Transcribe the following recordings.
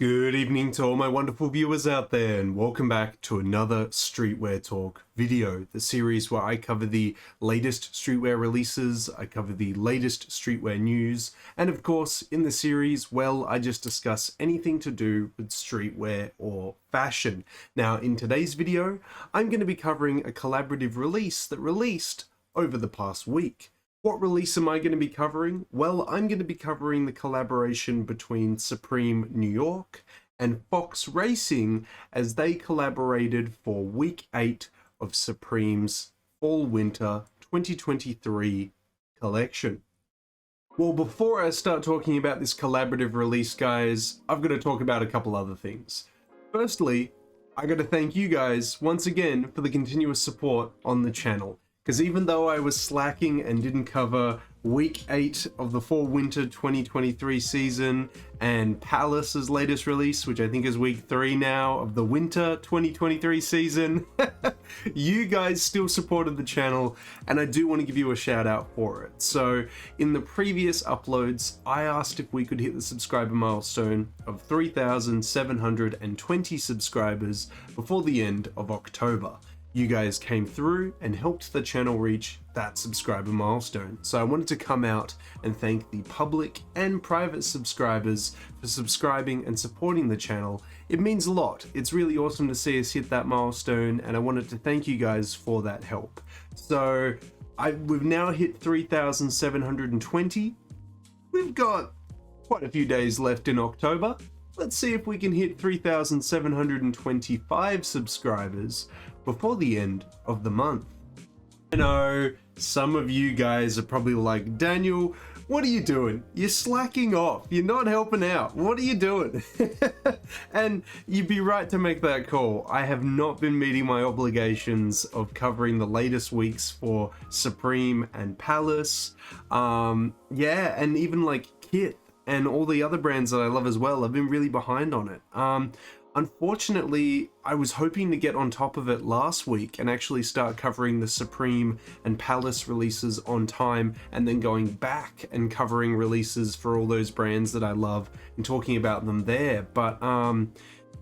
Good evening to all my wonderful viewers out there, and welcome back to another Streetwear Talk video, the series where I cover the latest streetwear releases, I cover the latest streetwear news, and of course in the series, well, I just discuss anything to do with streetwear or fashion. Now in today's video, I'm going to be covering a collaborative release that released over the past week. What release am I going to be covering? Well, I'm going to be covering the collaboration between Supreme New York and Fox Racing as they collaborated for Week 8 of Supreme's Fall-Winter 2023 collection. Well, before I start talking about this collaborative release, guys, I've got to talk about a couple other things. Firstly, I got to thank you guys once again for the continuous support on the channel. Because even though I was slacking and didn't cover Week 8 of the Fall-Winter 2023 season and Palace's latest release, which I think is Week 3 now of the Winter 2023 season, you guys still supported the channel, and I do want to give you a shout out for it. So in the previous uploads, I asked if we could hit the subscriber milestone of 3,720 subscribers before the end of October. You guys came through and helped the channel reach that subscriber milestone. So I wanted to come out and thank the public and private subscribers for subscribing and supporting the channel. It means a lot. It's really awesome to see us hit that milestone, and I wanted to thank you guys for that help. So we've now hit 3,720. We've got quite a few days left in October. Let's see if we can hit 3,725 subscribers before the end of the month. I know some of you guys are probably like, Daniel, what are you doing? You're slacking off. You're not helping out. What are you doing? And you'd be right to make that call. I have not been meeting my obligations of covering the latest weeks for Supreme and Palace. Yeah, and even like Kit and all the other brands that I love as well. I've been really behind on it. Unfortunately, I was hoping to get on top of it last week and actually start covering the Supreme and Palace releases on time, and then going back and covering releases for all those brands that I love and talking about them there. But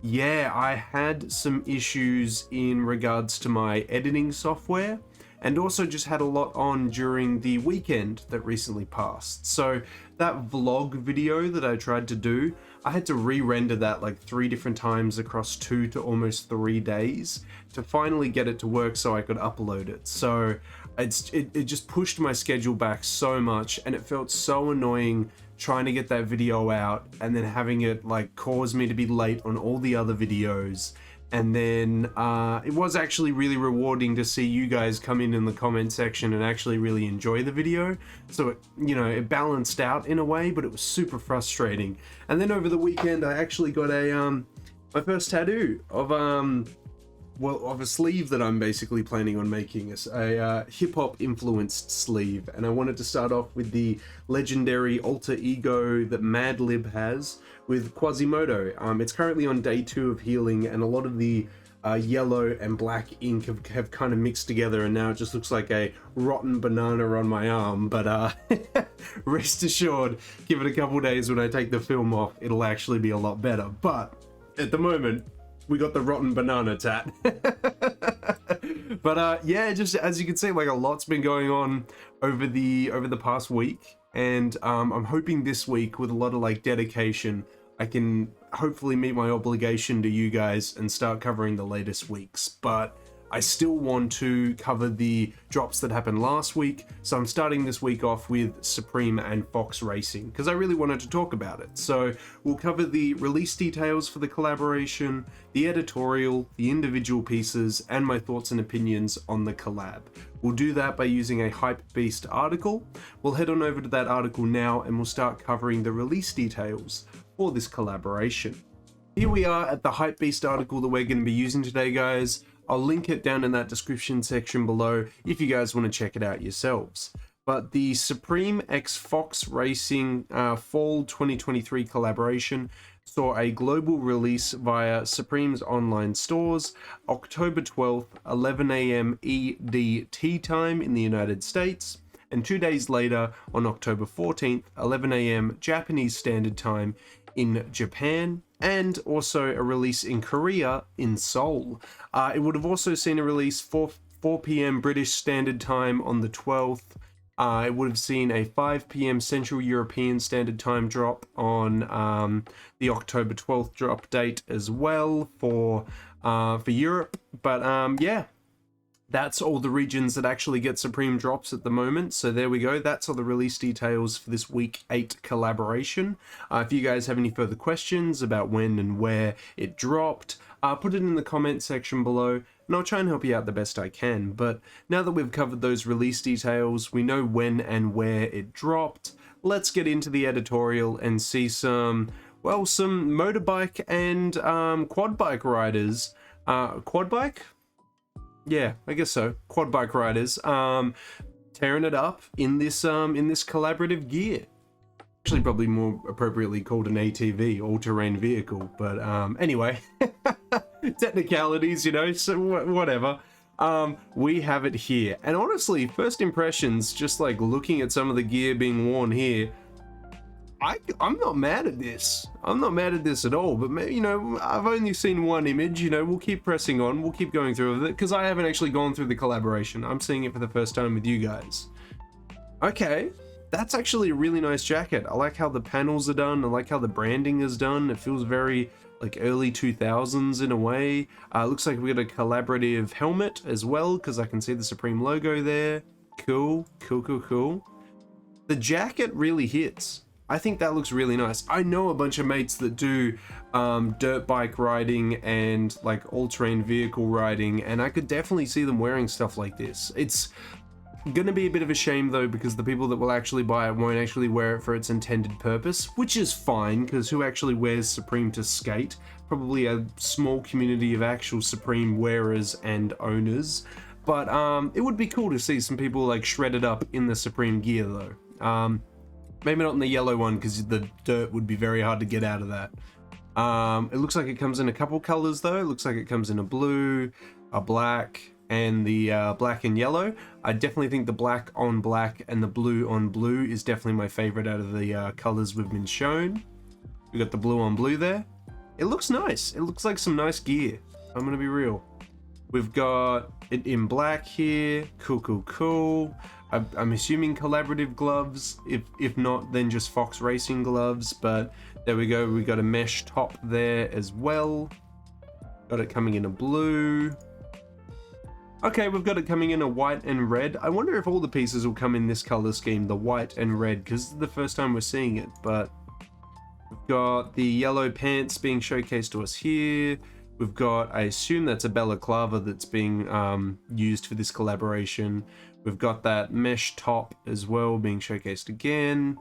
yeah, I had some issues in regards to my editing software, and also just had a lot on during the weekend that recently passed. So that vlog video that I tried to do, I had to re-render that like 3 different times across 2 to almost 3 days to finally get it to work so I could upload it. So it just pushed my schedule back so much, and it felt so annoying trying to get that video out and then having it like cause me to be late on all the other videos. And then it was actually really rewarding to see you guys come in the comment section and actually really enjoy the video. So it, you know, it balanced out in a way, but it was super frustrating. And then over the weekend, I actually got a my first tattoo of of a sleeve that I'm basically planning on making, a hip-hop influenced sleeve. And I wanted to start off with the legendary alter ego that Madlib has with Quasimodo. It's currently on day 2 of healing, and a lot of the yellow and black ink have kind of mixed together, and now it just looks like a rotten banana on my arm. But rest assured, give it a couple days when I take the film off, it'll actually be a lot better. But at the moment, we got the rotten banana tat. But yeah, just as you can see, like a lot's been going on over the past week, and I'm hoping this week with a lot of like dedication, I can hopefully meet my obligation to you guys and start covering the latest weeks. But I still want to cover the drops that happened last week, so I'm starting this week off with Supreme and Fox Racing because I really wanted to talk about it. So we'll cover the release details for the collaboration, the editorial, the individual pieces, and my thoughts and opinions on the collab. We'll do that by using a HYPEBEAST article. We'll head on over to that article now, and we'll start covering the release details for this collaboration. Here we are at the HYPEBEAST article that we're going to be using today, guys. I'll link it down in that description section below if you guys want to check it out yourselves. But the Supreme x Fox Racing Fall 2023 collaboration saw a global release via Supreme's online stores October 12th, 11 AM EDT time in the United States, and 2 days later on October 14th, 11 AM Japanese Standard Time in Japan, and also a release in Korea in Seoul. It would have also seen a release 4 p.m. British Standard Time on the 12th. It would have seen a 5 p.m. Central European Standard Time drop on the October 12th drop date as well for Europe. But yeah, that's all the regions that actually get Supreme drops at the moment. So there we go. That's all the release details for this week 8 collaboration. If you guys have any further questions about when and where it dropped, put it in the comment section below, and I'll try and help you out the best I can. But now that we've covered those release details, we know when and where it dropped, let's get into the editorial and see some motorbike and quad bike riders. Quad bike? Yeah, I guess so. Quad bike riders tearing it up in this collaborative gear. Actually, probably more appropriately called an ATV, all-terrain vehicle. But anyway, technicalities, you know, so whatever. We have it here. And honestly, first impressions, just like looking at some of the gear being worn here, I'm not mad at this. I'm not mad at this at all. But, you know, I've only seen one image. You know, we'll keep pressing on. We'll keep going through with it because I haven't actually gone through the collaboration. I'm seeing it for the first time with you guys. Okay. That's actually a really nice jacket. I like how the panels are done. I like how the branding is done. It feels very like early 2000s in a way. Looks like we got a collaborative helmet as well because I can see the Supreme logo there. Cool, cool, cool, cool. The jacket really hits. I think that looks really nice. I know a bunch of mates that do dirt bike riding and like all-terrain vehicle riding, and I could definitely see them wearing stuff like this. It's gonna be a bit of a shame though, because the people that will actually buy it won't actually wear it for its intended purpose, which is fine, because who actually wears Supreme to skate? Probably a small community of actual Supreme wearers and owners. But it would be cool to see some people like shredded up in the Supreme gear though. Maybe not in the yellow one, because the dirt would be very hard to get out of that. It looks like it comes in a couple colors though. It looks like it comes in a blue, a black, and the black and yellow. I definitely think the black on black and the blue on blue is definitely my favorite out of the colors we've been shown. We got the blue on blue there. It looks nice. It looks like some nice gear. I'm gonna be real. We've got it in black here. Cool, cool, cool. I'm assuming collaborative gloves. If not, then just Fox Racing gloves. But there we go. We got a mesh top there as well. Got it coming in a blue. Okay, we've got it coming in a white and red. I wonder if all the pieces will come in this color scheme, the white and red, because this is the first time we're seeing it. But we've got the yellow pants being showcased to us here. We've got, I assume that's a balaclava that's being used for this collaboration. We've got that mesh top as well being showcased again.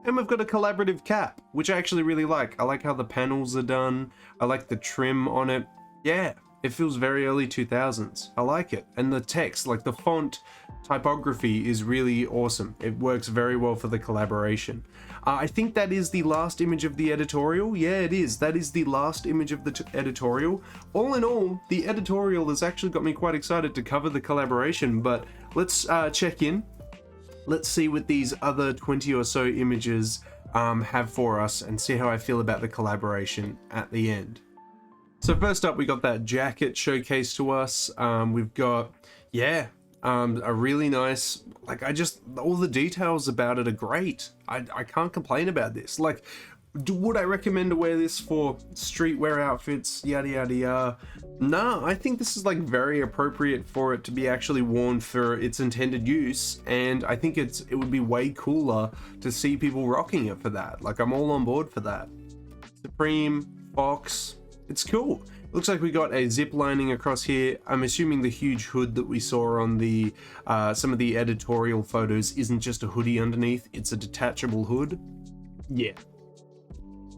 And we've got a collaborative cap, which I actually really like. I like how the panels are done. I like the trim on it. Yeah, it feels very early 2000s. I like it. And the text, like the font typography is really awesome. It works very well for the collaboration. I think that is the last image of the editorial. Yeah, it is. That is the last image of the editorial. All in all, the editorial has actually got me quite excited to cover the collaboration, but let's check in. Let's see what these other 20 or so images have for us and see how I feel about the collaboration at the end. So first up, we got that jacket showcased to us. We've got, yeah, a really nice, like, all the details about it are great. I can't complain about this. Like, would I recommend to wear this for streetwear outfits, yada yada yada? No, I think this is like very appropriate for it to be actually worn for its intended use, and I think it would be way cooler to see people rocking it for that. Like, I'm all on board for that. Supreme, Fox, it's cool. Looks like we got a zip lining across here. I'm assuming the huge hood that we saw on the some of the editorial photos isn't just a hoodie underneath, it's a detachable hood. Yeah.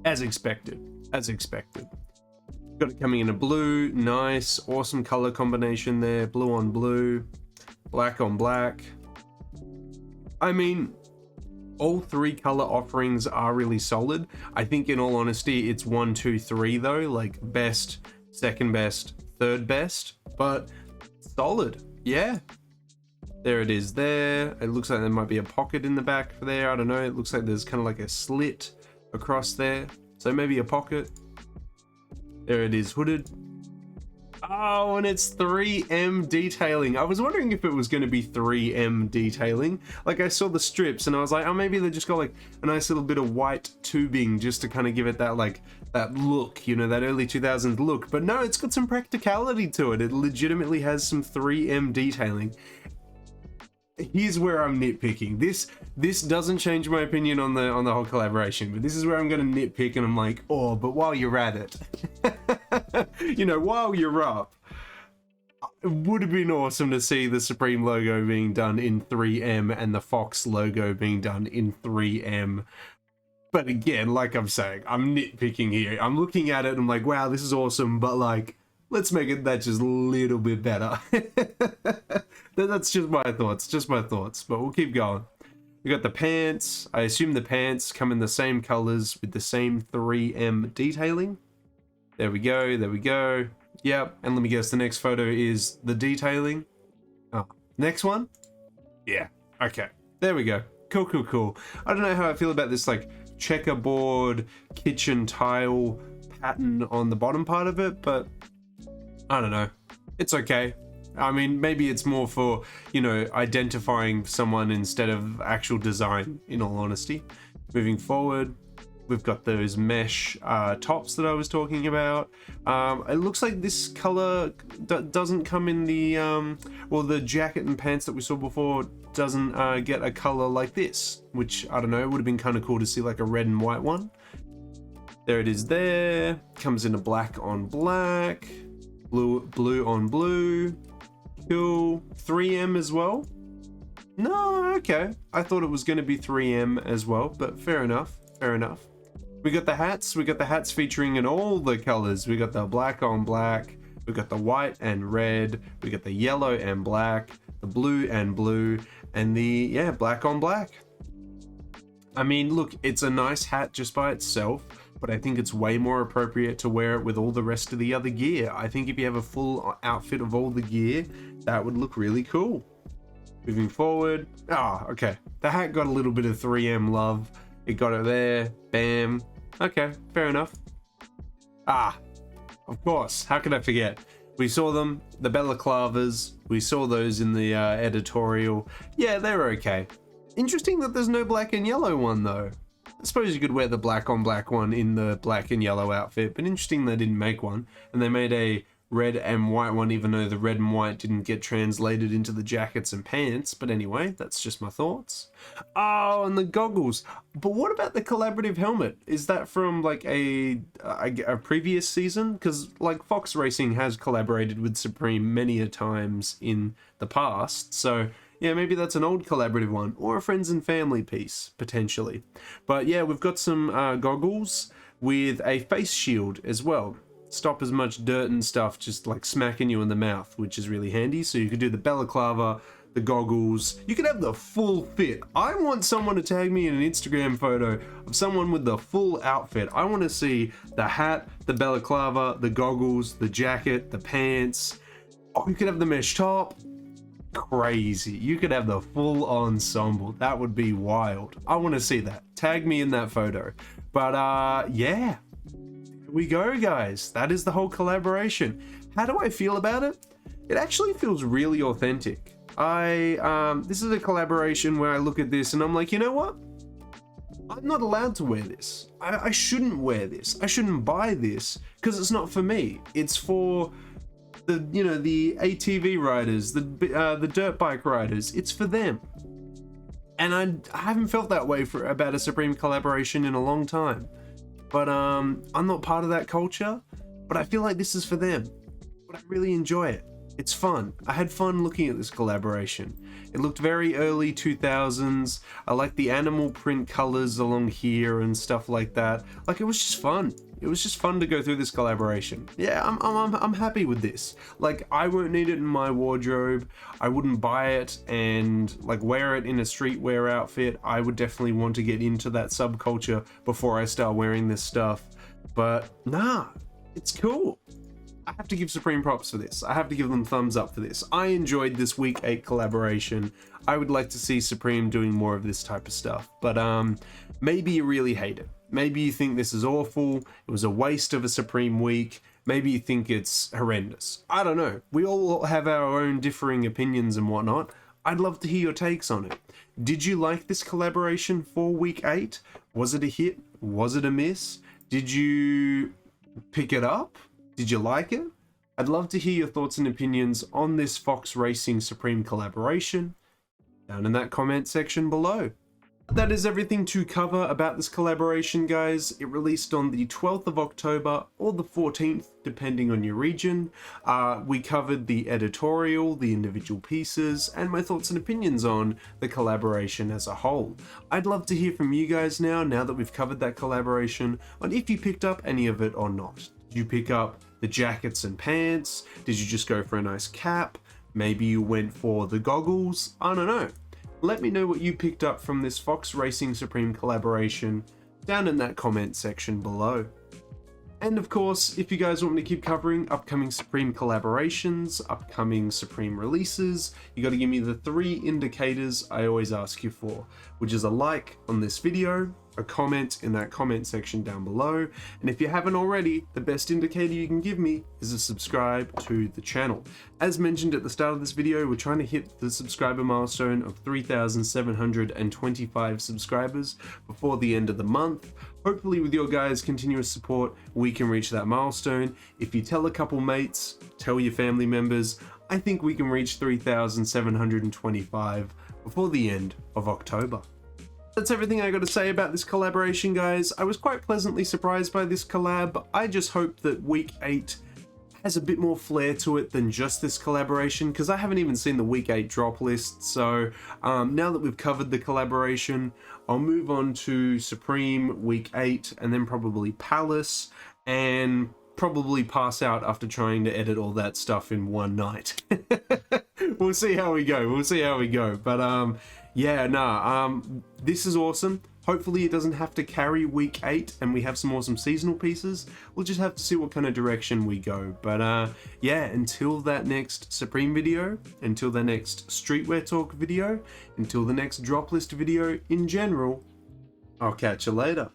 As expected. As expected. Got it coming in a blue, nice, awesome color combination there. Blue on blue, black on black. I mean, all three color offerings are really solid. I think in all honesty, it's 1, 2, 3 though, like best, second best, third best, but solid. Yeah. There it is there. It looks like there might be a pocket in the back for there. I don't know. It looks like there's kind of like a slit across there. So maybe a pocket. There it is, hooded. Oh, and it's 3M detailing. I was wondering if it was going to be 3M detailing. Like, I saw the strips and I was like, oh, maybe they just got like a nice little bit of white tubing just to kind of give it that, like, that look, you know, that early 2000s look. But no, it's got some practicality to it. It legitimately has some 3M detailing. Here's where I'm nitpicking. This doesn't change my opinion on the whole collaboration, but this is where I'm gonna nitpick, and I'm like, oh, but while you're at it, you know, while you're up, it would have been awesome to see the Supreme logo being done in 3M and the Fox logo being done in 3M. But again, like I'm saying, I'm nitpicking here. I'm looking at it and I'm like, wow, this is awesome, but like, let's make it that just a little bit better. That's just my thoughts, but we'll keep going. We got the pants. I assume the pants come in the same colors with the same 3M detailing. There we go, there we go. Yep, and let me guess, the next photo is the detailing. Oh, next one? Yeah, okay, there we go. Cool, cool, cool. I don't know how I feel about this like checkerboard kitchen tile pattern on the bottom part of it, but I don't know. It's okay. I mean, maybe it's more for, you know, identifying someone instead of actual design, in all honesty. Moving forward, we've got those mesh tops that I was talking about. It looks like this color doesn't come in the, well, the jacket and pants that we saw before doesn't get a color like this, which, I don't know, it would have been kind of cool to see like a red and white one. There it is there. Comes in a black on black. Blue on blue. Cool. 3M as well? No, okay. I thought it was going to be 3M as well, but fair enough. Fair enough. We got the hats. We got the hats featuring in all the colors. We got the black on black. We got the white and red. We got the yellow and black. The blue and blue. And the, yeah, black on black. I mean, look, it's a nice hat just by itself, but I think it's way more appropriate to wear it with all the rest of the other gear. I think if you have a full outfit of all the gear, that would look really cool. Moving forward. Okay. The hat got a little bit of 3M love. It got it there. Bam. Okay, fair enough. Of course. How could I forget? We saw them, the balaclavas. We saw those in the editorial. Yeah, they were okay. Interesting that there's no black and yellow one though. I suppose you could wear the black on black one in the black and yellow outfit, but interesting they didn't make one. And they made a red and white one, even though the red and white didn't get translated into the jackets and pants. But anyway, that's just my thoughts. Oh, and the goggles. But what about the collaborative helmet? Is that from like a previous season? Because like Fox Racing has collaborated with Supreme many a times in the past. So yeah, maybe that's an old collaborative one, or a friends and family piece, potentially. But yeah, we've got some goggles with a face shield as well. Stop as much dirt and stuff just like smacking you in the mouth, which is really handy. So you could do the balaclava, the goggles. You could have the full fit. I want someone to tag me in an Instagram photo of someone with the full outfit. I want to see the hat, the balaclava, the goggles, the jacket, the pants. Oh, you could have the mesh top. Crazy. You could have the full ensemble. That would be wild. I want to see that. Tag me in that photo. But yeah, here we go, guys. That is the whole collaboration. How do I feel about it? It actually feels really authentic. This is a collaboration where I look at this and I'm like, you know what? I'm not allowed to wear this. I shouldn't wear this. I shouldn't buy this because it's not for me. It's for the, you know, the ATV riders, the dirt bike riders. It's for them. And I haven't felt that way about a Supreme collaboration in a long time. But I'm not part of that culture, but I feel like this is for them. But I really enjoy it. It's fun. I had fun looking at this collaboration. It looked very early 2000s. I like the animal print colors along here and stuff like that. Like, it was just fun. It was just fun to go through this collaboration. Yeah, I'm happy with this. Like, I won't need it in my wardrobe. I wouldn't buy it and like wear it in a streetwear outfit. I would definitely want to get into that subculture before I start wearing this stuff. But nah, it's cool. I have to give Supreme props for this. I have to give them thumbs up for this. I enjoyed this week 8 collaboration. I would like to see Supreme doing more of this type of stuff, but maybe you really hate it. Maybe you think this is awful, it was a waste of a Supreme week. Maybe you think it's horrendous. I don't know. We all have our own differing opinions and whatnot. I'd love to hear your takes on it. Did you like this collaboration for week 8? Was it a hit? Was it a miss? Did you pick it up? Did you like it? I'd love to hear your thoughts and opinions on this Fox Racing Supreme collaboration down in that comment section below. That is everything to cover about this collaboration, guys. It released on the 12th of October or the 14th, depending on your region. We covered the editorial, the individual pieces, and my thoughts and opinions on the collaboration as a whole. I'd love to hear from you guys now that we've covered that collaboration, on if you picked up any of it or not. Did you pick up the jackets and pants? Did you just go for a nice cap? Maybe you went for the goggles? I don't know. Let me know what you picked up from this Fox Racing Supreme collaboration down in that comment section below. And of course, if you guys want me to keep covering upcoming Supreme collaborations, upcoming Supreme releases, you got to give me the 3 indicators I always ask you for, which is a like on this video, a comment in that comment section down below, and if you haven't already, the best indicator you can give me is a subscribe to the channel. As mentioned at the start of this video, we're trying to hit the subscriber milestone of 3,725 subscribers before the end of the month. Hopefully with your guys' continuous support, we can reach that milestone. If you tell a couple mates, tell your family members, I think we can reach 3,725 before the end of October. That's everything I got to say about this collaboration, guys. I was quite pleasantly surprised by this collab. I just hope that week 8 has a bit more flair to it than just this collaboration, because I haven't even seen the week 8 drop list. So now that we've covered the collaboration, I'll move on to Supreme week 8 and then probably Palace, and probably pass out after trying to edit all that stuff in one night. We'll see how we go. But yeah, this is awesome. Hopefully it doesn't have to carry week 8 and we have some awesome seasonal pieces. We'll just have to see what kind of direction we go. But yeah, until that next Supreme video, until the next Streetwear Talk video, until the next drop list video in general, I'll catch you later.